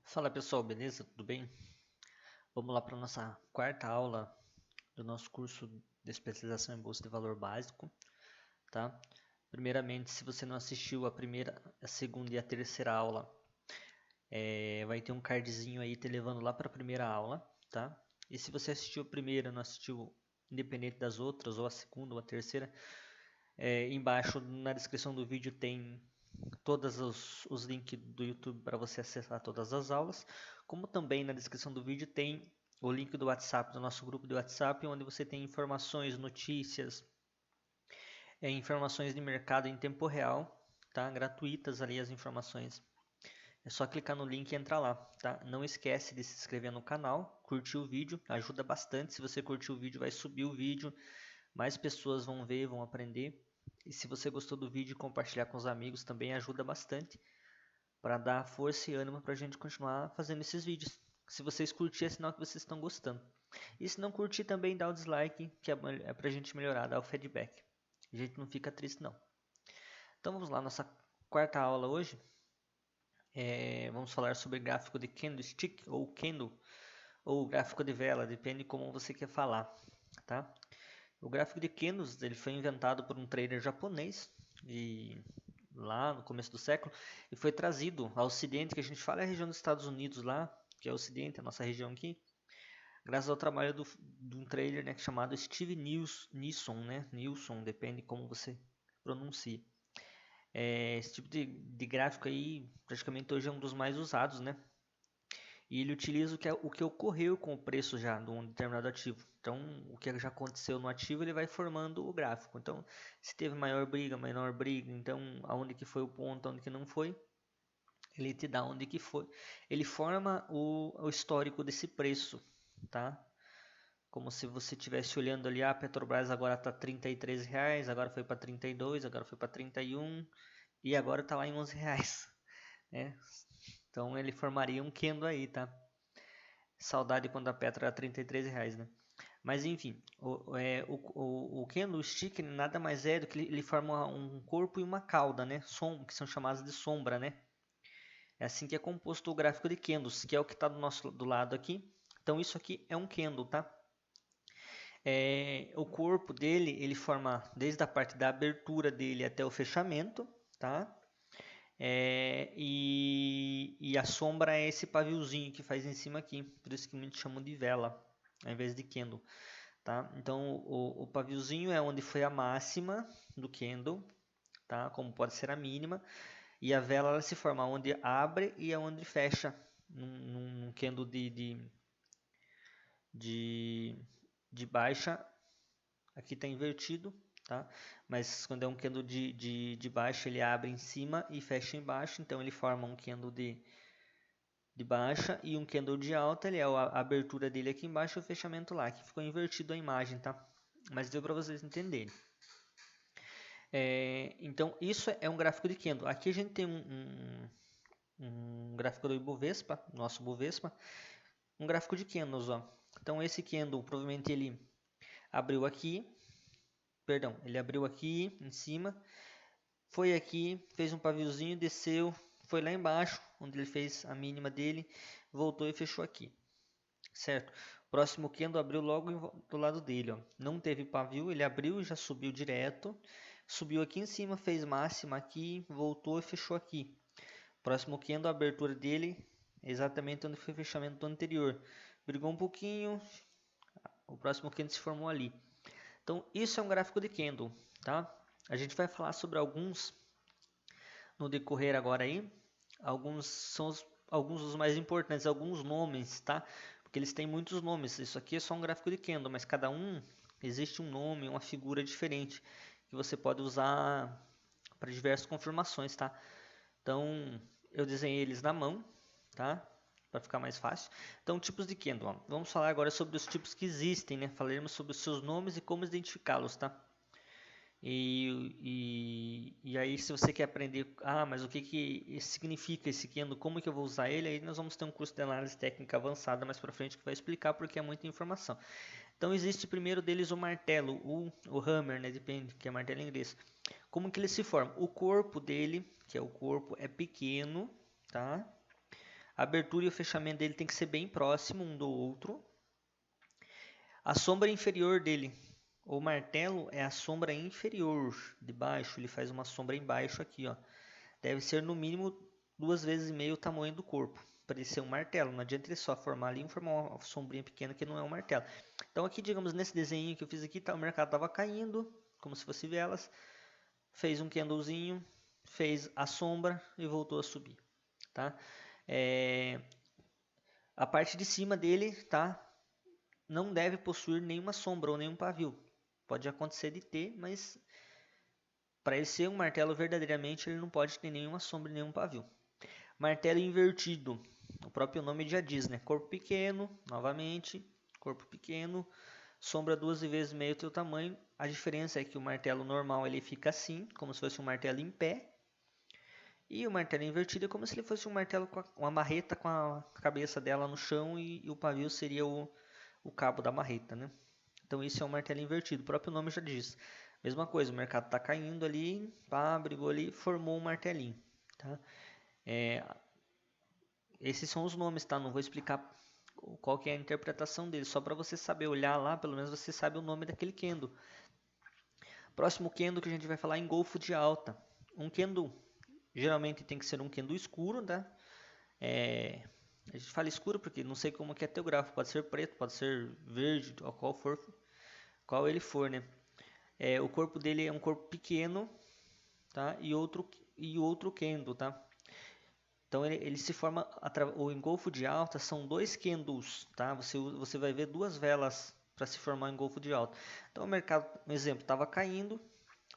Fala pessoal, beleza? Tudo bem? Vamos lá para a nossa quarta aula do nosso curso de especialização em bolsa de valor básico, tá? Primeiramente, se você não assistiu a primeira, a segunda e a terceira aula, vai ter um cardzinho aí te levando lá para a primeira aula, tá? E se você assistiu a primeira, não assistiu independente das outras, ou a segunda ou a terceira, embaixo na descrição do vídeo tem todos os links do YouTube para você acessar todas as aulas, como também na descrição do vídeo tem o link do WhatsApp, do nosso grupo de WhatsApp, onde você tem informações, notícias, informações de mercado em tempo real, tá? Gratuitas ali as informações. É só clicar no link e entrar lá, tá? Não esquece de se inscrever no canal, curtir o vídeo, ajuda bastante. Se você curtir o vídeo, vai subir o vídeo, mais pessoas vão ver, vão aprender. E se você gostou do vídeo, compartilhar com os amigos também ajuda bastante para dar força e ânimo para a gente continuar fazendo esses vídeos. Se vocês curtirem, é sinal que vocês estão gostando. E se não curtir, também dá o dislike, que é para a gente melhorar, dar o feedback. A gente não fica triste, não. Então vamos lá, nossa quarta aula hoje. Vamos falar sobre gráfico de candlestick ou candle, ou gráfico de vela, depende de como você quer falar, tá? O gráfico de candles ele foi inventado por um trader japonês e lá no começo do século e foi trazido ao Ocidente, que a gente fala é a região dos Estados Unidos lá, que é o Ocidente, a nossa região aqui, graças ao trabalho de um trader, né, chamado Steve Nilsson, né? Nilsson, depende como você pronuncia. Esse tipo de gráfico aí praticamente hoje é um dos mais usados, né? E ele utiliza o que ocorreu com o preço já de um determinado ativo. Então, o que já aconteceu no ativo, ele vai formando o gráfico. Então, se teve maior briga, menor briga, então aonde que foi o ponto, aonde que não foi, ele te dá onde que foi. Ele forma o histórico desse preço, tá? Como se você estivesse olhando ali, a Petrobras agora está R$ 33 reais, agora foi para 32, agora foi para 31 e agora está lá em 11 reais, né? Então ele formaria um candle aí, tá? Saudade quando a Petra era 33 reais, né? Mas enfim, o candlestick nada mais é do que ele forma um corpo e uma cauda, né? Que são chamadas de sombra, né? É assim que é composto o gráfico de candles, que é o que está do lado aqui. Então isso aqui é um candle, tá? O corpo dele, ele forma desde a parte da abertura dele até o fechamento, tá? E a sombra é esse paviozinho que faz em cima aqui, por isso que muitos chamam de vela, ao invés de candle, tá? Então o paviozinho é onde foi a máxima do candle, tá? Como pode ser a mínima, e a vela ela se forma onde abre e onde fecha, num candle de, de baixa. Aqui está invertido, tá? Mas quando é um candle de baixa, ele abre em cima e fecha embaixo. Então ele forma um candle de baixa e um candle de alta. Ele é a abertura dele aqui embaixo e o fechamento lá. Aqui ficou invertido a imagem, tá? Mas deu para vocês entenderem. Então isso é um gráfico de candle. Aqui a gente tem um gráfico do Ibovespa, nosso Ibovespa, um gráfico de candles, ó. Então esse candle provavelmente ele abriu aqui, perdão, ele abriu aqui em cima, foi aqui, fez um paviozinho, desceu, foi lá embaixo, onde ele fez a mínima dele, voltou e fechou aqui, certo? Próximo candle abriu logo do lado dele, ó. Não teve pavio, ele abriu e já subiu direto, subiu aqui em cima, fez máxima aqui, voltou e fechou aqui. Próximo candle, a abertura dele, exatamente onde foi o fechamento do anterior. Brigou um pouquinho, o próximo candle se formou ali. Então, isso é um gráfico de candle, tá? A gente vai falar sobre alguns no decorrer agora aí. Alguns são alguns dos mais importantes, alguns nomes, tá? Porque eles têm muitos nomes. Isso aqui é só um gráfico de candle, mas cada um existe um nome, uma figura diferente que você pode usar para diversas confirmações, tá? Então, eu desenhei eles na mão, tá? Para ficar mais fácil. Então, tipos de candle. Ó. Vamos falar agora sobre os tipos que existem, né? Falaremos sobre os seus nomes e como identificá-los, tá? E aí, se você quer aprender, mas o que que significa esse candle, como que eu vou usar ele, aí nós vamos ter um curso de análise técnica avançada mais para frente que vai explicar porque é muita informação. Então, existe primeiro deles o martelo, o hammer, né? Depende, que é martelo em inglês. Como que ele se forma? O corpo dele, que é o corpo, é pequeno, tá? A abertura e o fechamento dele tem que ser bem próximo um do outro. A sombra inferior dele, o martelo é a sombra inferior de baixo, ele faz uma sombra embaixo aqui, ó. Deve ser no mínimo 2,5 vezes o tamanho do corpo, para ele ser um martelo. Não adianta ele só formar ali e formar uma sombrinha pequena que não é um martelo. Então aqui, digamos, nesse desenho que eu fiz aqui, tá, o mercado estava caindo, como se fosse velas, fez um candlezinho, fez a sombra e voltou a subir, tá? A parte de cima dele, tá? Não deve possuir nenhuma sombra ou nenhum pavio. Pode acontecer de ter, mas para ele ser um martelo verdadeiramente, ele não pode ter nenhuma sombra e nenhum pavio. Martelo invertido, o próprio nome já diz, né? Corpo pequeno, novamente, corpo pequeno, sombra 2,5 vezes o teu tamanho. A diferença é que o martelo normal ele fica assim, como se fosse um martelo em pé. E o martelo invertido é como se ele fosse um martelo com uma marreta com a cabeça dela no chão e o pavio seria o cabo da marreta, né? Então isso é um martelo invertido, o próprio nome já diz. Mesma coisa, o mercado está caindo ali, pá, brigou ali, formou um martelinho, tá? Esses são os nomes, tá? Não vou explicar qual que é a interpretação deles, só para você saber olhar lá, pelo menos você sabe o nome daquele kendo. Próximo kendo que a gente vai falar é engolfo de alta. Um kendo geralmente tem que ser um kendo escuro, tá? A gente fala escuro porque não sei como que é teu gráfico, pode ser preto, pode ser verde, ou qual ele for, né? O corpo dele é um corpo pequeno, tá? E outro kendo, tá? Então ele se forma, o engolfo de alta são 2 kendos, tá? Você vai ver 2 velas para se formar um engolfo de alta. Então o mercado, um exemplo, estava caindo,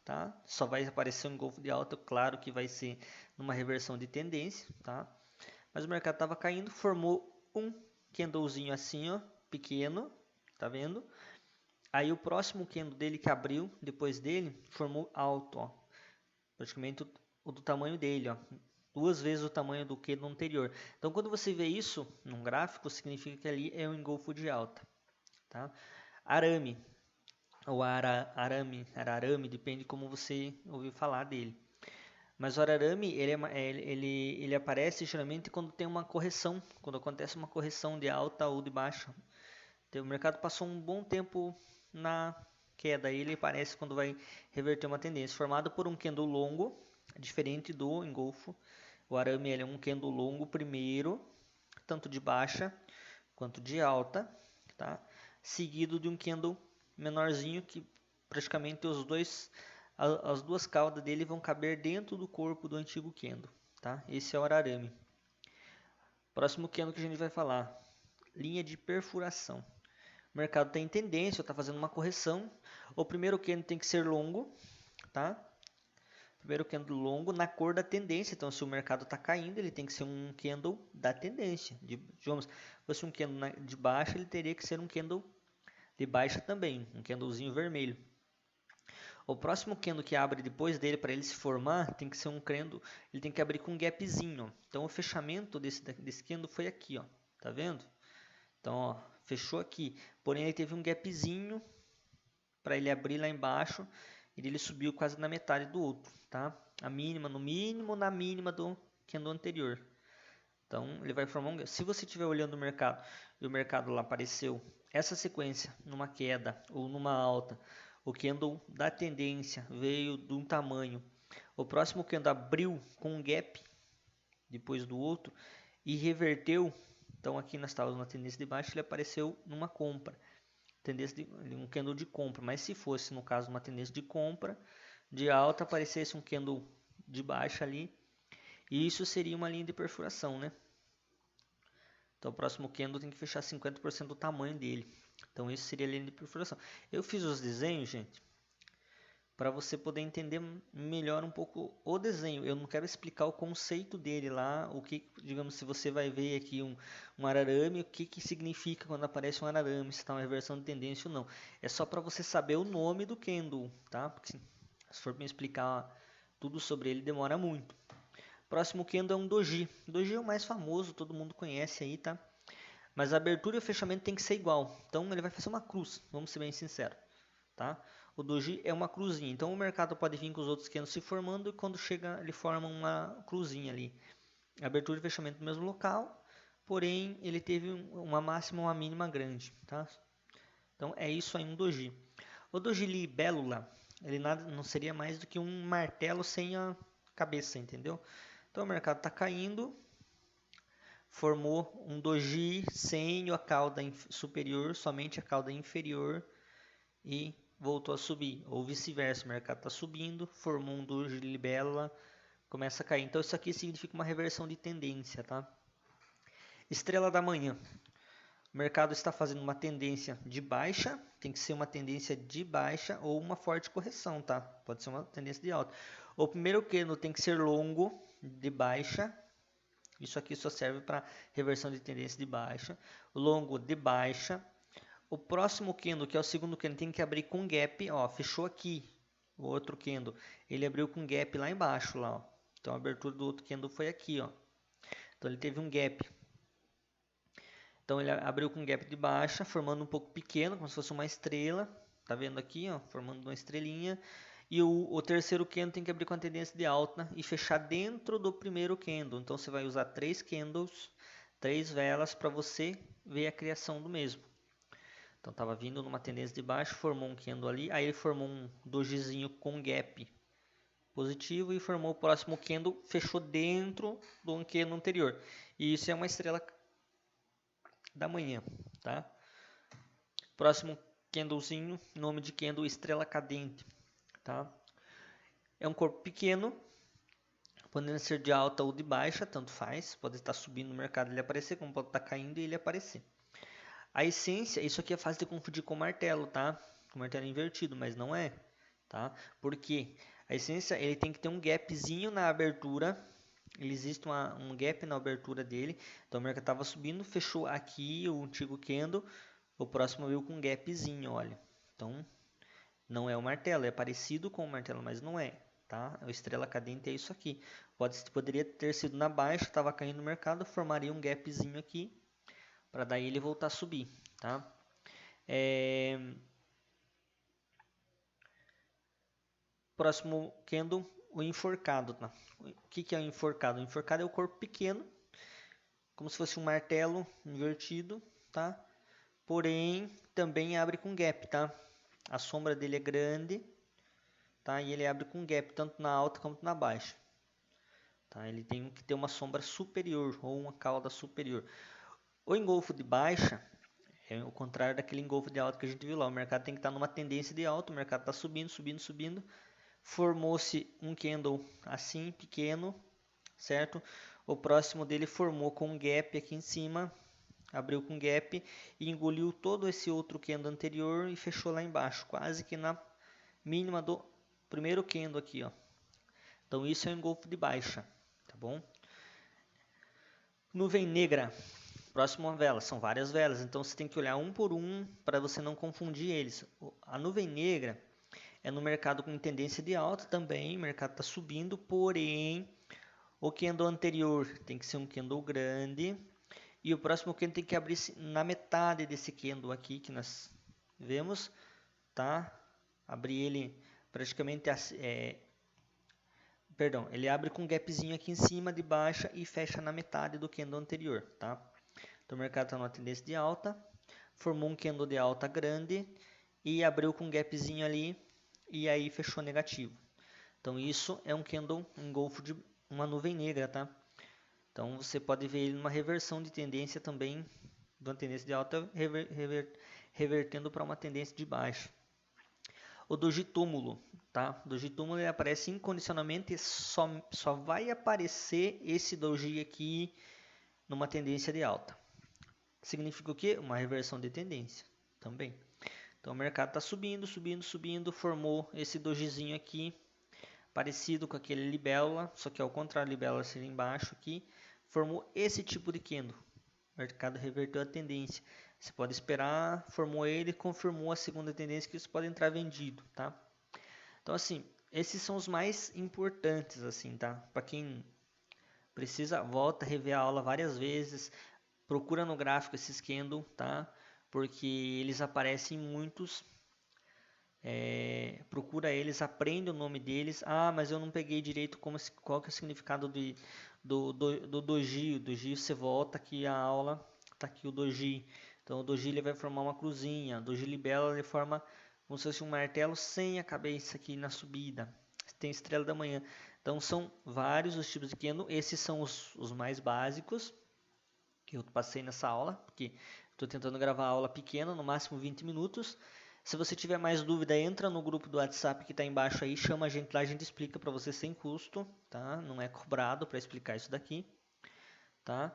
tá? Só vai aparecer um engolfo de alta, claro que vai ser numa reversão de tendência, tá? Mas o mercado estava caindo, formou um candlezinho assim, ó, pequeno, tá vendo? Aí o próximo candle dele que abriu, depois dele, formou alto, ó, praticamente o do tamanho dele, ó, 2 vezes o tamanho do candle anterior. Então quando você vê isso num gráfico, significa que ali é um engolfo de alta, tá? Arame, ou ararame, depende como você ouviu falar dele. Mas o ararame, ele aparece geralmente quando tem uma correção, quando acontece uma correção de alta ou de baixa. Então, o mercado passou um bom tempo na queda, ele aparece quando vai reverter uma tendência, formado por um candle longo, diferente do engolfo. O arame ele é um candle longo primeiro, tanto de baixa quanto de alta, tá? Seguido de um candle menorzinho que praticamente as duas caudas dele vão caber dentro do corpo do antigo kendo, tá? Esse é o ararame. Próximo kendo que a gente vai falar, linha de perfuração. O mercado está em tendência, está fazendo uma correção. O primeiro kendo tem que ser longo, tá? Primeiro candle longo na cor da tendência. Então, se o mercado está caindo, ele tem que ser um candle da tendência. Digamos, se fosse um candle de baixa, ele teria que ser um candle de baixa também, um candlezinho vermelho. O próximo candle que abre depois dele, para ele se formar, tem que ser um candle, ele tem que abrir com um gapzinho. Então, o fechamento desse candle foi aqui, ó. Tá vendo? Então, ó, fechou aqui. Porém, ele teve um gapzinho para ele abrir lá embaixo. E ele subiu quase na metade do outro, tá? A mínima, no mínimo, na mínima do candle anterior. Então, ele vai formar um gap. Se você estiver olhando o mercado e o mercado lá apareceu essa sequência numa queda ou numa alta, o candle da tendência veio de um tamanho, o próximo candle abriu com um gap depois do outro e reverteu. Então aqui nós estávamos na tendência de baixo, ele apareceu numa compra, um candle de compra. Mas se fosse no caso uma tendência de compra, de alta aparecesse um candle de baixa ali, e isso seria uma linha de perfuração, né? Então o próximo candle tem que fechar 50% do tamanho dele. Então isso seria a linha de perfuração. Eu fiz os desenhos, gente, para você poder entender melhor um pouco o desenho. Eu não quero explicar o conceito dele lá, o que, digamos, se você vai ver aqui um ararame, o que significa quando aparece um ararame, se está uma reversão de tendência ou não. É só para você saber o nome do candle, tá? Porque se for me explicar tudo sobre ele, demora muito. Próximo candle é um doji. Doji é o mais famoso, todo mundo conhece aí, tá? Mas a abertura e o fechamento tem que ser igual. Então ele vai fazer uma cruz, vamos ser bem sinceros, tá? O doji é uma cruzinha. Então o mercado pode vir com os outros candles se formando e quando chega ele forma uma cruzinha ali. Abertura e fechamento no mesmo local. porém ele teve uma máxima e uma mínima grande, tá? Então é isso aí um doji. O doji libélula, ele nada, não seria mais do que um martelo sem a cabeça, entendeu? Então o mercado está caindo, formou um doji sem a cauda superior, somente a cauda inferior e voltou a subir, ou vice-versa, o mercado está subindo, formou um doji libélula, começa a cair. Então isso aqui significa uma reversão de tendência, tá? Estrela da manhã. O mercado está fazendo uma tendência de baixa, tem que ser uma tendência de baixa ou uma forte correção, tá? Pode ser uma tendência de alta. O primeiro candle tem que ser longo de baixa. Isso aqui só serve para reversão de tendência de baixa. Longo de baixa. O próximo candle, que é o segundo candle, tem que abrir com gap, ó, fechou aqui. O outro candle, ele abriu com gap lá embaixo, lá, ó. Então a abertura do outro candle foi aqui, ó. Então ele teve um gap. Então ele abriu com gap de baixa, formando um pouco pequeno, como se fosse uma estrela. Tá vendo aqui, ó, formando uma estrelinha. E o terceiro candle tem que abrir com a tendência de alta e fechar dentro do primeiro candle. Então você vai usar 3 candles, 3 velas para você ver a criação do mesmo. Então estava vindo numa tendência de baixo, formou um candle ali, aí ele formou um dojizinho com gap positivo e formou o próximo candle, fechou dentro do candle anterior. E isso é uma estrela da manhã, tá? Próximo candlezinho, nome de candle estrela cadente, tá? É um corpo pequeno, podendo ser de alta ou de baixa, tanto faz. Pode estar subindo no mercado e ele aparecer, como pode estar caindo e ele aparecer. A essência, isso aqui é fácil de confundir com martelo, tá? Com martelo invertido, mas não é, tá? Porque a essência, ele tem que ter um gapzinho na abertura. Ele existe um gap na abertura dele. Então o mercado estava subindo, fechou aqui o antigo candle. O próximo veio com um gapzinho, olha. Então não é o martelo, é parecido com o martelo, mas não é, tá? A estrela cadente é isso aqui. Poderia ter sido na baixa, estava caindo no mercado, formaria um gapzinho aqui para daí ele voltar a subir, tá? Próximo candle, o enforcado, tá? O que é o enforcado? O enforcado é o corpo pequeno, como se fosse um martelo invertido, tá? Porém, também abre com gap, tá? A sombra dele é grande, tá? E ele abre com gap, tanto na alta quanto na baixa. Tá? Ele tem que ter uma sombra superior ou uma cauda superior. O engolfo de baixa é o contrário daquele engolfo de alta que a gente viu lá. O mercado tem que estar numa tendência de alta, o mercado está subindo, subindo, subindo. Formou-se um candle assim, pequeno, certo? O próximo dele formou com um gap aqui em cima, abriu com gap e engoliu todo esse outro candle anterior e fechou lá embaixo, quase que na mínima do primeiro candle aqui, ó. Então isso é um engolfo de baixa, tá bom? Nuvem negra, próxima vela, são várias velas, então você tem que olhar um por um para você não confundir eles. A nuvem negra é no mercado com tendência de alta também, o mercado está subindo, porém o candle anterior tem que ser um candle grande e o próximo candle tem que abrir na metade desse candle aqui que nós vemos, tá? Abrir ele praticamente perdão, ele abre com um gapzinho aqui em cima de baixa e fecha na metade do candle anterior, tá? Então o mercado está numa tendência de alta, formou um candle de alta grande e abriu com um gapzinho ali e aí fechou negativo. Então isso é um candle, um engolfo de uma nuvem negra, tá? Então você pode ver ele numa reversão de tendência também, de uma tendência de alta revertendo para uma tendência de baixa. O doji túmulo, tá? O doji túmulo ele aparece incondicionalmente, só vai aparecer esse doji aqui numa tendência de alta. Significa o quê? Uma reversão de tendência também. Então o mercado está subindo, subindo, subindo, formou esse dojizinho aqui, parecido com aquele libélula, só que ao contrário, libélula seria embaixo aqui, formou esse tipo de candle. O mercado reverteu a tendência. Você pode esperar, formou ele, confirmou a segunda tendência que isso pode entrar vendido, tá? Então assim, esses são os mais importantes assim, tá? Para quem precisa, volta a rever a aula várias vezes, procura no gráfico esses candle, tá? Porque eles aparecem muitos. Procura eles, aprende o nome deles. Ah, mas eu não peguei direito qual que é o significado do doji. O doji você volta aqui a aula, tá aqui o doji. Então o doji ele vai formar uma cruzinha. O doji libelo ele forma como se fosse um martelo sem a cabeça aqui na subida. Tem estrela da manhã. Então são vários os tipos de kendo. Esses são os mais básicos que eu passei nessa aula, porque estou tentando gravar a aula pequena, no máximo 20 minutos. Se você tiver mais dúvida, entra no grupo do WhatsApp que está embaixo aí, chama a gente lá, a gente explica para você sem custo, tá? Não é cobrado para explicar isso daqui, tá?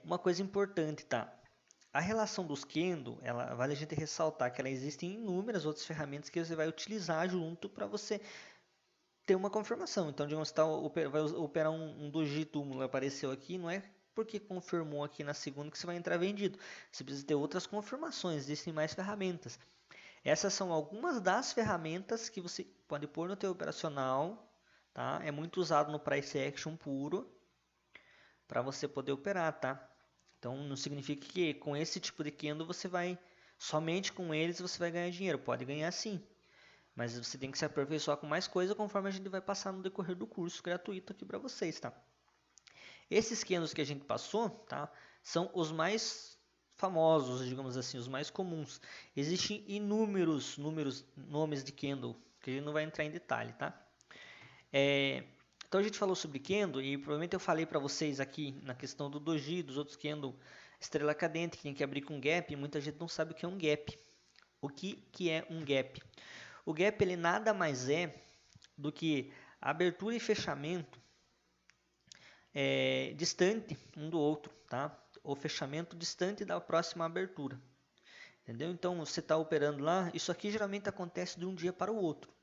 Uma coisa importante, tá? A relação dos kendo, vale a gente ressaltar que ela existe em inúmeras outras ferramentas que você vai utilizar junto para você ter uma confirmação. Então, digamos, vai operar um doji túmulo, apareceu aqui, não é porque confirmou aqui na segunda que você vai entrar vendido. Você precisa ter outras confirmações, existem mais ferramentas. Essas são algumas das ferramentas que você pode pôr no teu operacional, tá? É muito usado no price action puro para você poder operar, tá? Então não significa que com esse tipo de kendo você vai somente com eles você vai ganhar dinheiro, pode ganhar sim. Mas você tem que se aperfeiçoar com mais coisa conforme a gente vai passar no decorrer do curso gratuito aqui para vocês, tá? Esses kendos que a gente passou, tá? São os mais famosos, digamos assim, os mais comuns. Existem inúmeros nomes de kendo, que a gente não vai entrar em detalhe, tá? Então a gente falou sobre kendo e provavelmente eu falei para vocês aqui na questão do doji, dos outros kendo, estrela cadente, que tem que abrir com gap, muita gente não sabe o que é um gap. O que é um gap? O gap ele nada mais é do que abertura e fechamento distante um do outro, tá? O fechamento distante da próxima abertura, entendeu? Então você está operando lá, isso aqui geralmente acontece de um dia para o outro.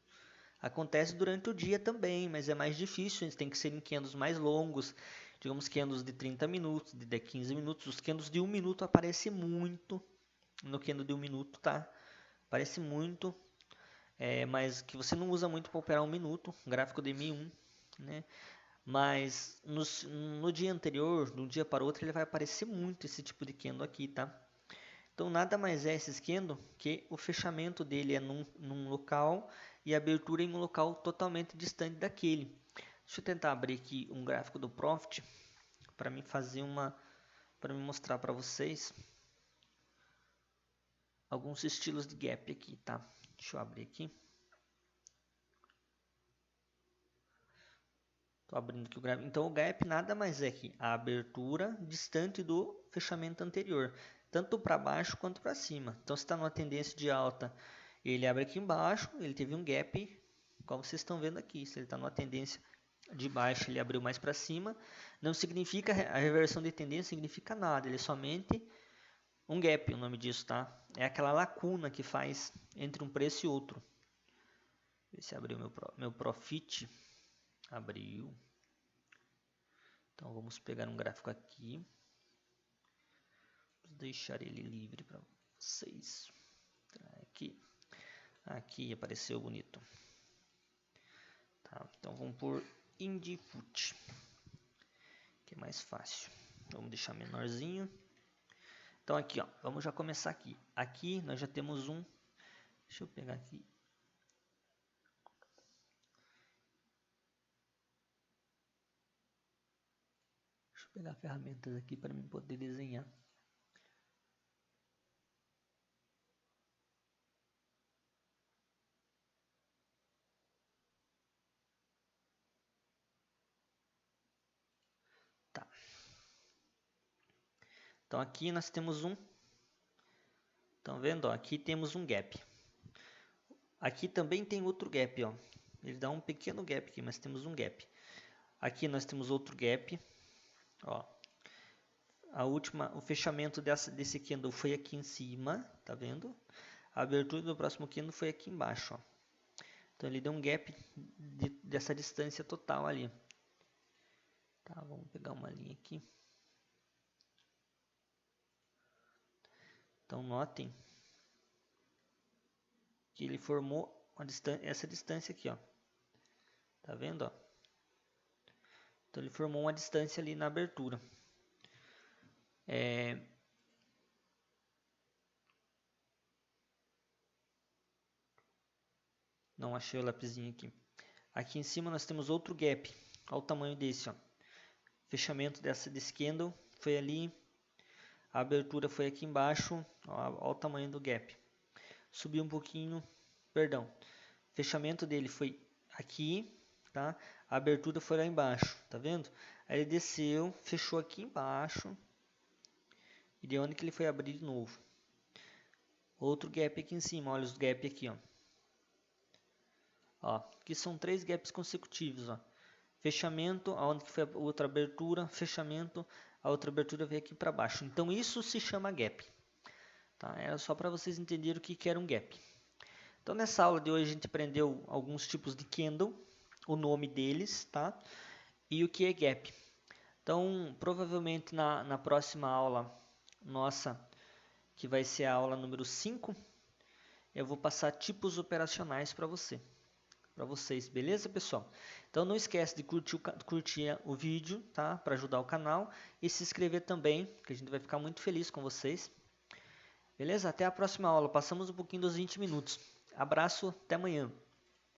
Acontece durante o dia também, mas é mais difícil, tem que ser em kendos mais longos, digamos kendos de 30 minutos, de 15 minutos. Os kendos de 1 minuto aparecem muito no kendo de 1 minuto, tá? Aparece muito, mas que você não usa muito para operar 1 minuto, gráfico de M1, né? Mas no dia anterior, de um dia para o outro, ele vai aparecer muito esse tipo de kendo aqui, tá? Então nada mais é esse kendo que o fechamento dele é num local e a abertura em um local totalmente distante daquele. Deixa eu tentar abrir aqui um gráfico do Profit para me para me mostrar para vocês alguns estilos de gap aqui, tá? Deixa eu abrir aqui. Estou abrindo aqui o gráfico. Então o gap nada mais é que a abertura distante do fechamento anterior, tanto para baixo quanto para cima. Então se está numa tendência de alta, ele abre aqui embaixo, ele teve um gap, como vocês estão vendo aqui. Se ele está numa tendência de baixo, ele abriu mais para cima. Não significa a reversão de tendência, significa nada. Ele é somente um gap, o nome disso, tá? É aquela lacuna que faz entre um preço e outro. Ver se abriu meu profit. Abriu. Então vamos pegar um gráfico aqui. Vou deixar ele livre para vocês. Aqui apareceu bonito. Tá, então vamos por Indifut, que é mais fácil. Vamos deixar menorzinho. Então aqui, ó, vamos já começar aqui. Aqui nós já temos um. Deixa eu pegar aqui. Deixa eu pegar ferramentas aqui para mim poder desenhar. Tá. Então aqui nós temos um. Estão vendo? Ó, aqui temos um gap. Aqui também tem outro gap, ó. Ele dá um pequeno gap aqui, mas temos um gap. Aqui nós temos outro gap. Ó, o fechamento desse candle foi aqui em cima, tá vendo? A abertura do próximo candle foi aqui embaixo, ó. Então ele deu um gap dessa distância total ali. Tá, vamos pegar uma linha aqui. Então notem que ele formou essa distância aqui, ó. Tá vendo, ó? Então ele formou uma distância ali na abertura. Não achei o lapisinho aqui. Aqui em cima nós temos outro gap. Olha o tamanho desse, ó. Fechamento desse candle foi ali, a abertura foi aqui embaixo, ó o tamanho do gap. Subiu um pouquinho, perdão, fechamento dele foi aqui, tá? A abertura foi lá embaixo, tá vendo? Aí ele desceu, fechou aqui embaixo, e de onde que ele foi abrir de novo? Outro gap aqui em cima, olha os gaps aqui, ó. Ó, aqui são 3 gaps consecutivos, ó. Fechamento, aonde que foi a outra abertura, fechamento, a outra abertura veio aqui para baixo. Então isso se chama gap, tá? Era só para vocês entenderem o que era um gap. Então nessa aula de hoje a gente aprendeu alguns tipos de candle, o nome deles, tá? E o que é gap. Então provavelmente na próxima aula nossa, que vai ser a aula número 5, eu vou passar tipos operacionais para vocês, beleza, pessoal? Então não esquece de curtir o vídeo, tá? Para ajudar o canal e se inscrever também, que a gente vai ficar muito feliz com vocês. Beleza? Até a próxima aula. Passamos um pouquinho dos 20 minutos. Abraço, até amanhã.